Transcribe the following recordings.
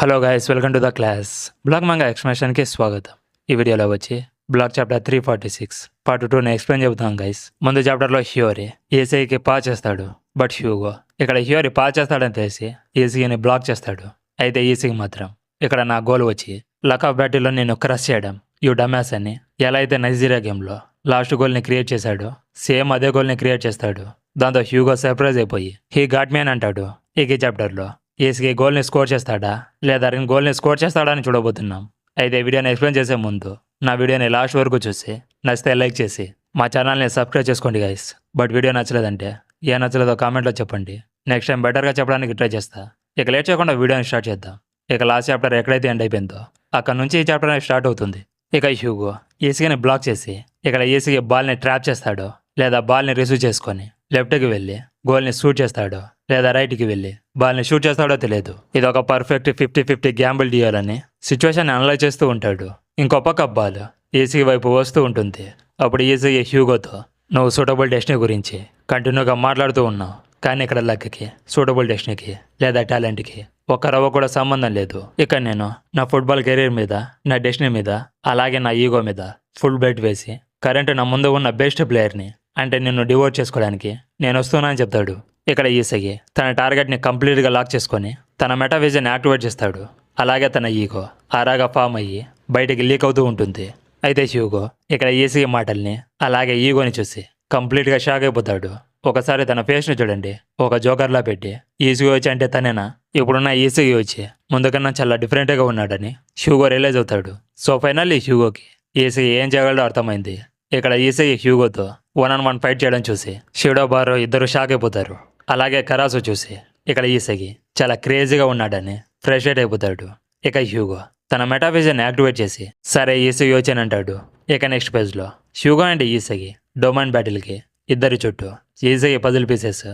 Hello guys, welcome to the class. Blue Lock manga ఎక్స్ప్లెనేషన్కి స్వాగతం. ఈ వీడియోలో వచ్చి బ్లాక్ చాప్టర్ 346 పార్ట్ 2 ఎక్స్ప్లెయిన్ చెబుతాం గైస్. ముందు చాప్టర్లో హ్యూరీ ఈసీకి పా చేస్తాడు, బట్ హ్యూగో ఇక్కడ హ్యూరీ పా చేస్తాడని తెలిసి ఈసీని బ్లాక్ చేస్తాడు. అయితే ఈసీకి మాత్రం ఇక్కడ నా గోల్ వచ్చి లక్ ఆఫ్ బ్యాటిల్లో నేను క్రష్ చేయడం, యూ డమాస్ అని ఎలా అయితే నైజీరియా గేమ్లో లాస్ట్ గోల్ని క్రియేట్ చేశాడో సేమ్ అదే గోల్ని క్రియేట్ చేస్తాడు. దాంతో హ్యూగో సర్ప్రైజ్ అయిపోయి హీ గాట్ మీ అని అంటాడు. ఈ చాప్టర్లో ఈసీకి గోల్ని స్కోర్ చేస్తాడా లేదా రిన్ గోల్ని స్కోర్ చేస్తాడా అని చూడబోతున్నాం. అయితే వీడియోని ఎక్స్ప్లెయిన్ చేసే ముందు నా వీడియోని లాస్ట్ వరకు చూసి నచ్చితే లైక్ చేసి మా ఛానల్ని సబ్స్క్రైబ్ చేసుకోండి గైస్. బట్ వీడియో నచ్చలేదంటే ఏ నచ్చలేదో కామెంట్లో చెప్పండి. నెక్స్ట్ టైం బెటర్గా చెప్పడానికి ట్రై చేస్తా. ఇక లేట్ చేయకుండా వీడియోని స్టార్ట్ చేద్దాం. ఇక లాస్ట్ చాప్టర్ ఎక్కడైతే ఎండ్ అయిపోయిందో అక్కడ నుంచి ఈ చాప్టర్ అనేది స్టార్ట్ అవుతుంది. ఇక హ్యూగో ఈసీని బ్లాక్ చేసి ఇక్కడ ఈసీకి బాల్ని ట్రాప్ చేస్తాడో లేదా బాల్ని రిసీవ్ చేసుకొని లెఫ్ట్కి వెళ్ళి గోల్ని షూట్ చేస్తాడో లేదా రైట్కి వెళ్ళి బాల్ని షూట్ చేస్తాడో తెలియదు. ఇది ఒక పర్ఫెక్ట్ 50-50 గ్యాంబుల్ డియాలని సిచ్యువేషన్ అనలైజ్ చేస్తూ ఉంటాడు. ఇంకో పక్క బాల్ ఈసీ వైపు వస్తూ ఉంటుంది. అప్పుడు ఈసీ హ్యూగోతో నువ్వు సూటబుల్ డెస్టినీ గురించి కంటిన్యూగా మాట్లాడుతూ ఉన్నావు, కానీ ఇక్కడ లక్కి సూటబుల్ డెస్టినీకి లేదా టాలెంట్కి ఒక్క రవ్వ కూడా సంబంధం లేదు. ఇక్కడ నేను నా ఫుట్బాల్ కెరీర్ మీద, నా డెస్టినీ మీద, అలాగే నా ఈగో మీద ఫుల్ బెట్ వేసి కరెంట్ నా ముందు ఉన్న బెస్ట్ ప్లేయర్ని అంటే నిన్ను డివోట్ చేసుకోవడానికి నేను వస్తున్నా అని చెప్తాడు. ఇక్కడ ఈసగి తన టార్గెట్ని కంప్లీట్గా లాక్ చేసుకొని తన మెటావిజన్ యాక్టివేట్ చేస్తాడు. అలాగే తన ఈగో ఆరాగా ఫామ్ అయ్యి బయటికి లీక్ అవుతూ ఉంటుంది. అయితే హ్యూగో ఇక్కడ ఈసీ మాటల్ని అలాగే ఈగోని చూసి కంప్లీట్గా షాక్ అయిపోతాడు. ఒకసారి తన ఫేస్ని చూడండి, ఒక జోకర్లా పెట్టి ఈసీ వచ్చి అంటే తనేనా ఇప్పుడున్న ఈసీ వచ్చి ముందుకన్నా చాలా డిఫరెంట్గా ఉన్నాడని హ్యూగో రియలైజ్ అవుతాడు. సో ఫైనల్లీ హ్యూగోకి ఈసీ ఏం చేయగలడో అర్థమైంది. ఇక్కడ ఈసీ హ్యూగోతో 1-on-1 ఫైట్ చేయడం చూసి షిడో బారో ఇద్దరు షాక్ అయిపోతారు. అలాగే కరాసు చూసి ఇక్కడ ఈసగి చాలా క్రేజీగా ఉన్నాడని ఫ్రస్ట్రేట్ అయిపోతాడు. ఇక హ్యూగో తన మెటావిజన్ యాక్టివేట్ చేసి సరే ఈసగి వచ్చానంటాడు. ఇక నెక్స్ట్ పేజ్లో హ్యూగో అండ్ ఈసగి డొమైన్ బ్యాటిల్కి ఇద్దరి చుట్టూ ఈసగి పజిల్ పీసెస్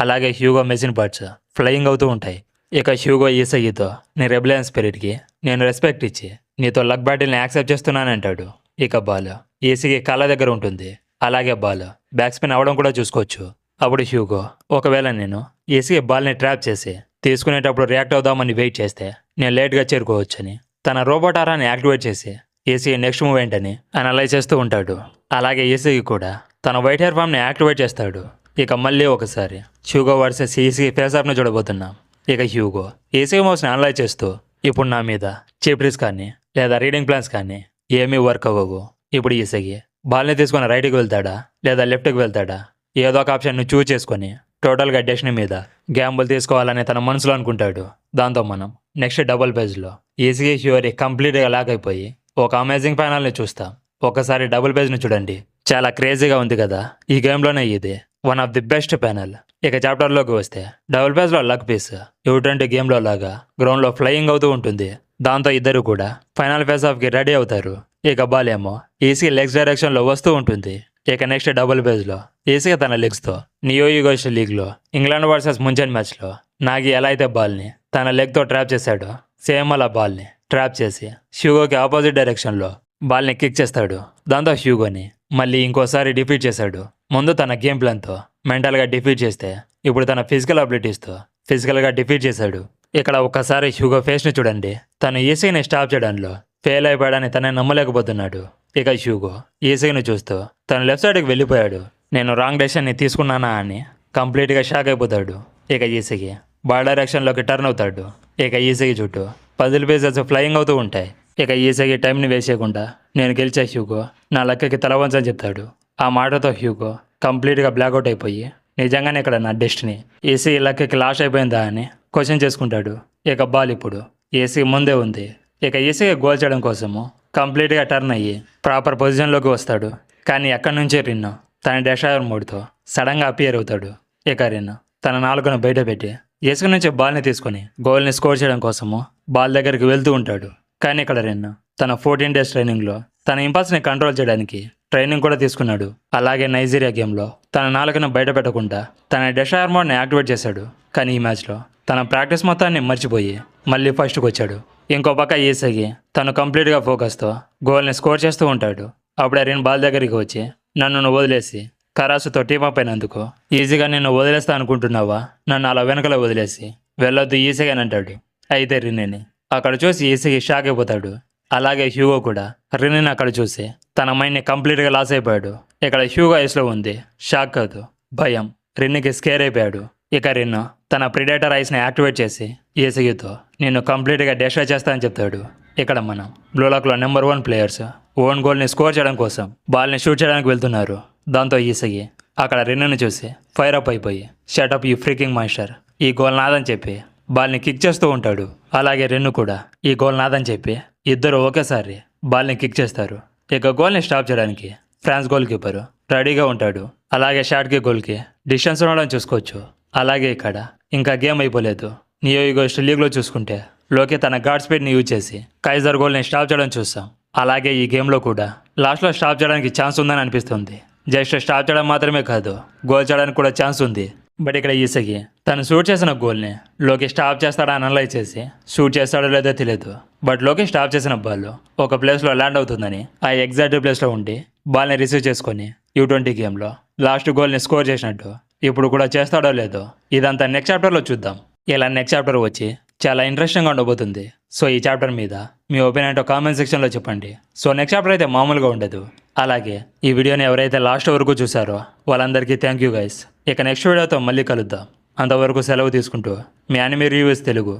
అలాగే హ్యూగో మెషిన్ పార్ట్స్ ఫ్లయింగ్ అవుతూ ఉంటాయి. ఇక హ్యూగో ఈసగితో నీ రెబిలియన్ స్పిరిట్కి నేను రెస్పెక్ట్ ఇచ్చి నీతో లక్ బ్యాటిల్ని యాక్సెప్ట్ చేస్తున్నానంటాడు. ఇక బాల్ ఈసీకి కాళ్ళ దగ్గర ఉంటుంది. అలాగే బాల్ బ్యాక్ స్పిన్ అవడం కూడా చూసుకోవచ్చు. అప్పుడు హ్యూగో ఒకవేళ నేను ఈసీ బాల్ని ట్రాప్ చేసి తీసుకునేటప్పుడు రియాక్ట్ అవుదామని వెయిట్ చేస్తే నేను లేట్గా చేరుకోవచ్చని తన రోబోట్ ఆరాన్ని యాక్టివేట్ చేసి ఈసీ నెక్స్ట్ మూవ్ ఏంటని అనలైజ్ చేస్తూ ఉంటాడు. అలాగే ఈసీకి కూడా తన వైట్ హెయిర్ ఫామ్ని యాక్టివేట్ చేస్తాడు. ఇక మళ్ళీ ఒకసారి హ్యూగో వర్సెస్ ఈసీ ఫేస్ ఆఫ్ని చూడబోతున్నాం. ఇక హ్యూగో ఈసీ మూవ్స్ని అనలైజ్ చేస్తూ ఇప్పుడు నా మీద చీప్ రిస్క్ కానీ లేదా రీడింగ్ ప్లాన్స్ కానీ ఏమీ వర్క్ అవ్వవు. ఇప్పుడు ఈసీ బాల్ని తీసుకుని రైట్కి వెళ్తాడా లేదా లెఫ్ట్కి వెళ్తాడా ఏదో ఒక ఆప్షన్ను చూజ్ చేసుకొని టోటల్గా డెస్టినీ మీద గ్యాంబుల్ తీసుకోవాలని తన మనసులో అనుకుంటాడు. దాంతో మనం నెక్స్ట్ డబుల్ పేజ్లో ఈసీ హ్యూరీ కంప్లీట్గా లాక్ అయిపోయి ఒక అమేజింగ్ ప్యానల్ని చూస్తాం. ఒకసారి డబుల్ పేజ్ని చూడండి, చాలా క్రేజీగా ఉంది కదా. ఈ గేమ్లోనే ఇది one of the best panel. ఇక చాప్టర్లోకి వస్తే డబుల్ పేజ్లో లక్ పీస్ U20 గేమ్లో లాగా గ్రౌండ్లో ఫ్లయింగ్ అవుతూ ఉంటుంది. దాంతో ఇద్దరు కూడా ఫైనల్ ఫేస్ ఆఫ్కి రెడీ అవుతారు. ఇక బాల్ ఏమో ఈసీ లెగ్స్ డైరెక్షన్లో వస్తూ ఉంటుంది. ఇక నెక్స్ట్ డబుల్ పేజ్లో ఈసీ తన లెగ్స్తో నియో యుగోస్ లీగ్లో ఇంగ్లాండ్ వర్సెస్ ముంచెన్ మ్యాచ్లో నాగి ఎలా అయితే బాల్ని తన లెగ్తో ట్రాప్ చేశాడో సేమ్ అలా బాల్ని ట్రాప్ చేసి హ్యూగోకి ఆపోజిట్ డైరెక్షన్లో బాల్ని కిక్ చేస్తాడు. దాంతో హ్యూగోని మళ్ళీ ఇంకోసారి డిఫీట్ చేశాడు. ముందు తన గేమ్ ప్లాన్తో మెంటల్గా డిఫీట్ చేస్తే ఇప్పుడు తన ఫిజికల్ అబిలిటీస్తో ఫిజికల్గా డిఫీట్ చేశాడు. ఇక్కడ ఒక్కసారి హ్యూగో ఫేస్ని చూడండి, తను ఈసీని స్టాప్ చేయడంలో ఫెయిల్ అయిపోయాడని తనే నమ్మలేకపోతున్నాడు. ఇక హ్యూగో ఈసీని చూస్తూ తను లెఫ్ట్ సైడ్కి వెళ్ళిపోయాడు. నేను రాంగ్ డెసిషన్ని తీసుకున్నానా అని కంప్లీట్గా షాక్ అయిపోతాడు. ఇక ఈసీకి బాల్ డైరెక్షన్లోకి టర్న్ అవుతాడు. ఇక ఈసీకి చుట్టూ పజిల్ పీసెస్ ఫ్లయింగ్ అవుతూ ఉంటాయి. ఇక ఈసీకి టైంని వేస్ట్ చేయకుండా నేను గెలిచే హ్యూగో నా లక్కకి తల వంచని చెప్తాడు. ఆ మాటతో హ్యూగో కంప్లీట్గా బ్లాక్అవుట్ అయిపోయి నిజంగానే ఇక్కడ నా డెస్టినీ ఈసీ లక్కకి లాస్ అయిపోయిందా అని క్వశ్చన్ చేసుకుంటాడు. ఇక బాల్ ఇప్పుడు ఈసీ ముందే ఉంది. ఇక ఈసీకి గోల్ చేయడం కోసము కంప్లీట్గా టర్న్ అయ్యి ప్రాపర్ పొజిషన్లోకి వస్తాడు. కానీ ఎక్కడి నుంచే రిన్ను తన డెస్ట్రాయర్ మోడ్తో సడన్గా అపియర్ అవుతాడు. ఇక రిన్ను తన నాలుకను బయట పెట్టి ఈసీ నుంచి బాల్ని తీసుకొని గోల్ని స్కోర్ చేయడం కోసము బాల్ దగ్గరికి వెళ్తూ ఉంటాడు. కానీ ఇక్కడ రిన్ను తన 14 డేస్ ట్రైనింగ్లో తన ఇంపల్స్ని కంట్రోల్ చేయడానికి ట్రైనింగ్ కూడా తీసుకున్నాడు. అలాగే నైజీరియా గేమ్లో తన నాలుకను బయట పెట్టకుండా తన డెస్ట్రాయర్ మోడ్ని యాక్టివేట్ చేశాడు. కానీ ఈ మ్యాచ్లో తన ప్రాక్టీస్ మొత్తాన్ని మర్చిపోయి మళ్ళీ ఫస్ట్కి వచ్చాడు. ఇంకో పక్క ఈసగి తను కంప్లీట్గా ఫోకస్తో గోల్ని స్కోర్ చేస్తూ ఉంటాడు. అప్పుడే రిన్ బాల్ దగ్గరికి వచ్చి నన్ను వదిలేసి కరాసుతో టీమప్ అయినందుకు ఈజీగా నిన్ను వదిలేస్తా అనుకుంటున్నావా, నన్ను అలా వెనకలో వదిలేసి వెళ్ళొద్దు ఈజీగా అంటాడు. అయితే రిన్నేని అక్కడ చూసి ఈసీకి షాక్ అయిపోతాడు. అలాగే హ్యూగో కూడా రిన్ని అక్కడ చూసి తన మైండ్ని కంప్లీట్గా లాస్ అయిపోయాడు. ఇక్కడ హ్యూగో ఐస్లో ఉంది షాక్ కాదు, భయం. రిన్నికి స్కేర్ అయిపోయాడు. ఇక రిన్ను తన ప్రిడేటర్ ఐస్ని యాక్టివేట్ చేసి ఈసీతో నిన్ను కంప్లీట్గా డెస్ట్రాయ్ చేస్తా అని చెప్తాడు. ఇక్కడ మనం బ్లూ లాక్లో నెంబర్ 1 ప్లేయర్స్ ఓన్ గోల్ని స్కోర్ చేయడం కోసం బాల్ని షూట్ చేయడానికి వెళ్తున్నారు. దాంతో ఈసగి అక్కడ రిన్నుని చూసి ఫైర్ అప్ అయిపోయి షటప్ యూ ఫ్రీకింగ్ మాస్టర్, ఈ గోల్ నాదని చెప్పి బాల్ని కిక్ చేస్తూ ఉంటాడు. అలాగే రెన్ను కూడా ఈ గోల్ నాదని చెప్పి ఇద్దరు ఒకేసారి బాల్ని కిక్ చేస్తారు. ఇక గోల్ని స్టాప్ చేయడానికి ఫ్రాన్స్ గోల్ కీపర్ రెడీగా ఉంటాడు. అలాగే షాట్కి గోల్కి డిస్టెన్స్ ఉండడం చూసుకోవచ్చు. అలాగే ఇక్కడ ఇంకా గేమ్ అయిపోలేదు. నియో ఈగోస్ట్ లీగ్లో చూసుకుంటే లోకి తన గాడ్ స్పీడ్ని యూజ్ చేసి కైజర్ గోల్ని స్టాప్ చేయడం చూస్తాం. అలాగే ఈ గేమ్లో కూడా లాస్ట్లో స్టాప్ చేయడానికి ఛాన్స్ ఉందని అనిపిస్తుంది. జస్ట్ స్టాప్ చేయడం మాత్రమే కాదు, గోల్ చేయడానికి కూడా ఛాన్స్ ఉంది. బట్ ఇక్కడ ఈసగి తను షూట్ చేసిన గోల్ని లోకి స్టాప్ చేస్తాడా అనలైజ్ చేసి షూట్ చేస్తాడో లేదో తెలియదు. బట్ లోకి స్టాప్ చేసిన బాల్ ఒక ప్లేస్లో ల్యాండ్ అవుతుందని ఆ ఎగ్జాక్ట్ ప్లేస్లో ఉండి బాల్ని రిసీవ్ చేసుకొని U20 గేమ్లో లాస్ట్ గోల్ని స్కోర్ చేసినట్టు ఇప్పుడు కూడా చేస్తాడో లేదో ఇదంతా నెక్స్ట్ చాప్టర్లో చూద్దాం. ఇలా నెక్స్ట్ చాప్టర్ వచ్చి చాలా ఇంట్రెస్టింగ్గా ఉండబోతుంది. సో ఈ చాప్టర్ మీద మీ ఒపీనియన్ కామెంట్ సెక్షన్లో చెప్పండి. సో నెక్స్ట్ చాప్టర్ అయితే మామూలుగా ఉండదు. అలాగే ఈ వీడియోని ఎవరైతే లాస్ట్ వరకు చూసారో వాళ్ళందరికీ థ్యాంక్ యూ గైస్. ఇక నెక్స్ట్ వీడియోతో మళ్ళీ కలుద్దాం. అంతవరకు సెలవు తీసుకుంటూ మీ యానిమే రివ్యూస్ తెలుగు.